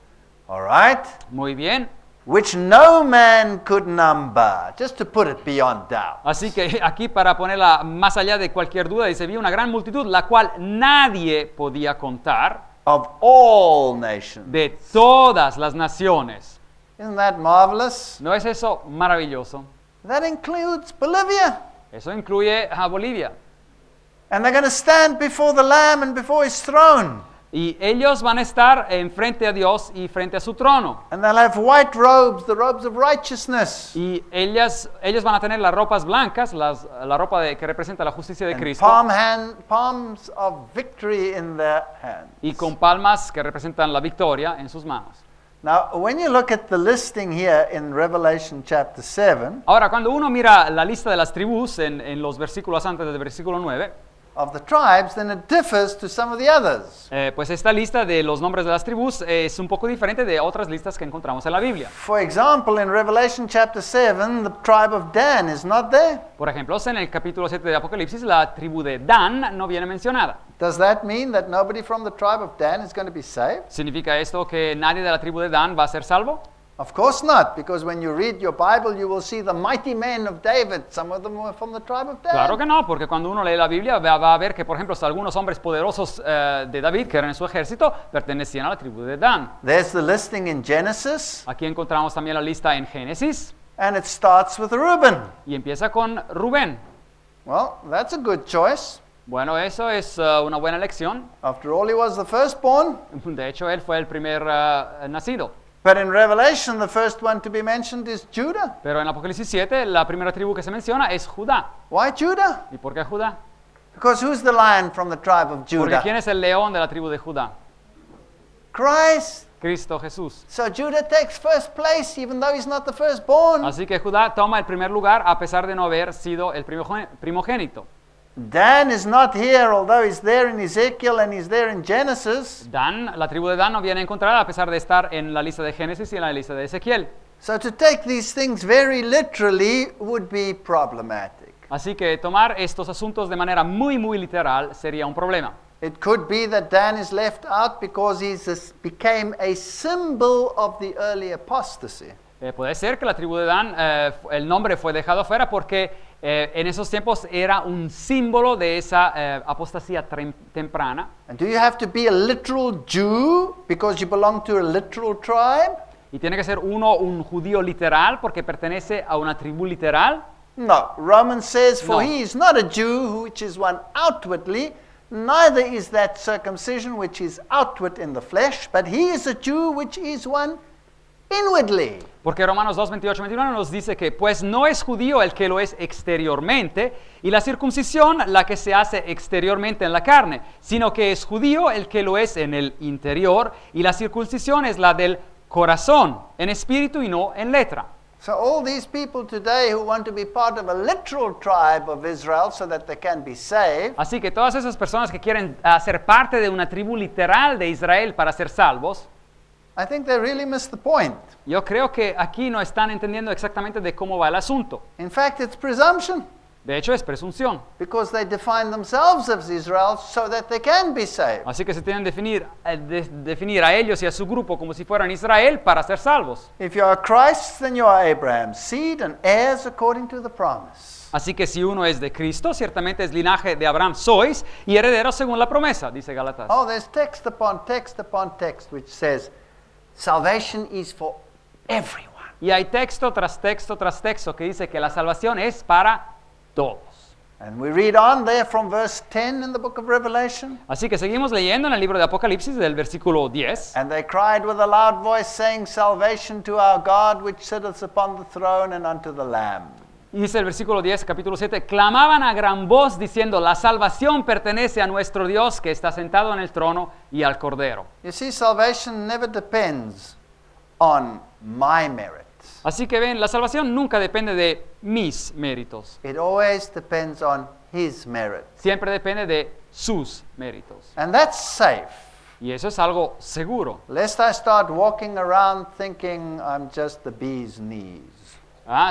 All right? Muy bien. Which no man could number, just to put it beyond doubt. Así que aquí, para ponerla más allá de cualquier duda, dice, vi una gran multitud, la cual nadie podía contar, Of all nations. de todas las naciones. Isn't that marvelous? ¿No es eso maravilloso? That includes Bolivia. Eso incluye a Bolivia. And they're going to stand before the Lamb and before his throne. Y ellos van a estar enfrente a Dios y frente a su trono. And they'll have white robes, the robes of righteousness. Y ellos van a tener las ropas blancas, la ropa que representa la justicia de And Cristo. palms of victory in their hands. Y con palmas que representan la victoria en sus manos. Now, when you look at the listing here in Revelation chapter 7 Ahora, cuando uno mira la lista de las tribus en los versículos antes del versículo 9, of the tribes, then it differs to some of the others. pues esta lista de los nombres de las tribus es un poco diferente de otras listas que encontramos en la Biblia. For example, in Revelation chapter 7, the tribe of Dan is not there. Por ejemplo, en el capítulo 7 de Apocalipsis, la tribu de Dan no viene mencionada. Does that mean that nobody from the tribe of Dan is going to be saved? ¿Significa esto que nadie de la tribu de Dan va a ser salvo? Of course not, because when you read your Bible, you will see the mighty men of David. Some of them were from the tribe of David. Claro que no, porque cuando uno lee la Biblia va a ver que, por ejemplo, algunos hombres poderosos de David, que eran en su ejército, pertenecían a la tribu de Dan. There's the listing in Genesis, Aquí encontramos también la lista en Génesis, and it starts with Reuben. y empieza con Rubén. Well, that's a good choice. Bueno, eso es una buena elección. After all, he was the firstborn. De hecho, él fue el primer nacido. But in Revelation, the first one to be mentioned is Judah. Pero en Apocalipsis 7, la primera tribu que se menciona es Judá. Why Judah? ¿Y por qué Judá? Because who's the lion from the tribe of Porque Judah? ¿quién es el león de la tribu de Judá? Christ. Cristo Jesús. So Judah takes first place, even though he's not the firstborn. Así que Judá toma el primer lugar a pesar de no haber sido el primogénito. Dan is not here, although he's there in Ezekiel and he's there in Genesis. Dan, la tribu de Dan no viene encontrada a pesar de estar en la lista de Génesis y en la lista de Ezequiel. So to take these things very literally would be problematic. Así que tomar estos asuntos de manera muy literal sería un problema. It could be that Dan is left out because became a symbol of the early apostasy. Puede ser que la tribu de Dan, el nombre fue dejado fuera porque en esos tiempos era un símbolo de esa apostasía temprana. And do you have to be a literal Jew because you belong to a literal tribe? Y tiene que ser uno un judío literal porque pertenece a una tribu literal. No. Romans says, for No. he is not a Jew which is one outwardly, neither is that circumcision which is outward in the flesh, but he is a Jew which is one inwardly. Porque Romanos 2, 28, 29 nos dice que pues no es judío el que lo es exteriormente, y la circuncisión la que se hace exteriormente en la carne, sino que es judío el que lo es en el interior, y la circuncisión es la del corazón, en espíritu y no en letra. So all these people today who want to be part of a literal tribe of Israel so that they can be saved, Así que todas esas personas que quieren ser parte de una tribu literal de Israel para ser salvos, I think they really missed the point. yo creo que aquí no están entendiendo exactamente de cómo va el asunto. In fact, it's presumption De hecho, es presunción. because they define themselves as Israel so that they can be saved. Así que se tienen que definir a ellos y a su grupo como si fueran Israel para ser salvos. If you are Christ, then you are Abraham's seed and heirs according to the promise. Así que si uno es de Cristo, ciertamente es linaje de Abraham sois y herederos según la promesa, dice Gálatas. Oh, there's text upon text which says salvation is for everyone. Y hay texto tras texto tras texto que dice que la salvación es para todos. And we read on there from verse 10 in the book of Revelation. Así que seguimos leyendo en el libro de Apocalipsis del versículo 10. And they cried with a loud voice, saying, Salvation to our God, which sitteth upon the throne, and unto the Lamb. Y dice el versículo 10, capítulo 7, clamaban a gran voz diciendo, la salvación pertenece a nuestro Dios que está sentado en el trono y al Cordero. You see, salvation never depends on my merit. Así que ven, la salvación nunca depende de mis méritos. It always depends on His merit. Siempre depende de sus méritos. And that's safe. Y eso es algo seguro. Lest I start walking around thinking I'm just the bee's knees.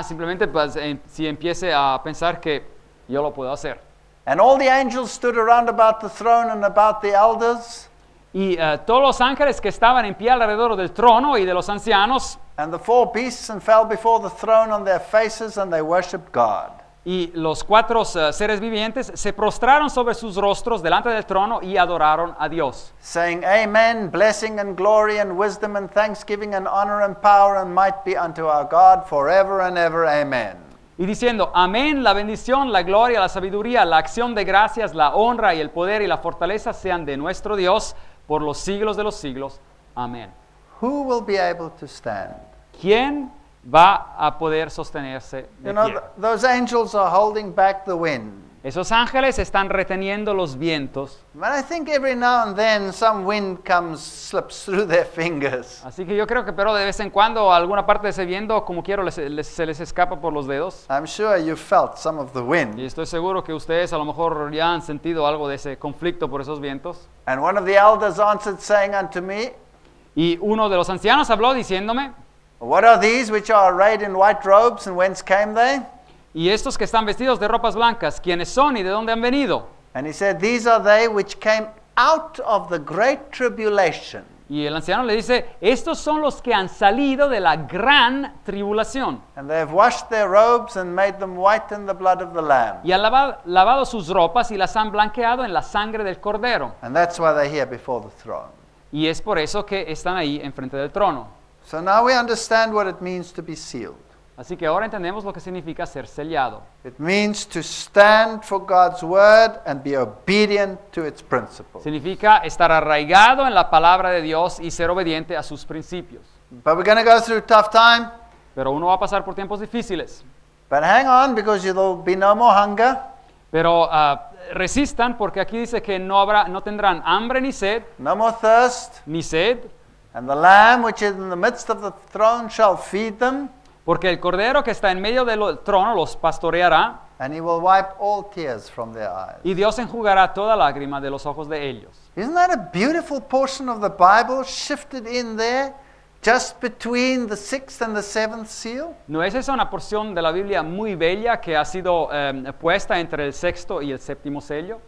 Simplemente pues, si empiece a pensar que yo lo puedo hacer. And all the angels stood around about the throne and about the elders. Y todos los ángeles que estaban en pie alrededor del trono y de los ancianos And the four beasts and fell before the throne on their faces, and they worshipped God. y los cuatro seres vivientes se prostraron sobre sus rostros delante del trono y adoraron a Dios, Saying, Amen, blessing and glory and wisdom and thanksgiving and honor and power and might be unto our God forever and ever. Amen. y diciendo, amén, la bendición, la gloria, la sabiduría, la acción de gracias, la honra y el poder y la fortaleza sean de nuestro Dios por los siglos de los siglos. Amén. Who will be able to stand? ¿Quién va a poder sostenerse de You know, pie? those angels are holding back the wind. Esos ángeles están reteniendo los vientos. But I think every now and then some wind slips through their fingers. Así que yo creo que pero de vez en cuando alguna parte de ese viento como quiero se les escapa por los dedos. I'm sure you felt some of the Y wind. estoy seguro que ustedes a lo mejor ya han sentido algo de ese conflicto por esos vientos. And one of the elders answered, saying unto me, Y uno de los ancianos habló diciéndome, What are these which are arrayed in white robes, and whence came they? y estos que están vestidos de ropas blancas, ¿quiénes son y de dónde han venido? And he said, These are they which came out of the great tribulation. Y el anciano le dice, estos son los que han salido de la gran tribulación. And they have washed their robes and made them white in the blood of the Lamb. Y han lavado sus ropas y las han blanqueado en la sangre del Cordero. And that's why they're here before the throne. Y es por eso que están ahí enfrente del trono. So now we understand what it means to be sealed. Así que ahora entendemos lo que significa ser sellado. It means to stand for God's word and be obedient to its principles. Significa estar arraigado en la palabra de Dios y ser obediente a sus principios. But we're going to go through a tough time. Pero uno va a pasar por tiempos difíciles. But hang on, because there'll be no more hunger, Pero resistan porque aquí dice que no tendrán hambre ni sed, no more thirst, ni sed, and the Lamb which is in the midst of the throne shall feed them, porque el Cordero que está en medio del trono los pastoreará, and he will wipe all tears from their eyes. y Dios enjugará toda lágrima de los ojos de ellos. Isn't that a beautiful portion of the Bible shifted in there, just between the sixth and the seventh seal? ¿No es esa una porción de la Biblia muy bella que ha sido puesta entre el sexto y el séptimo sello?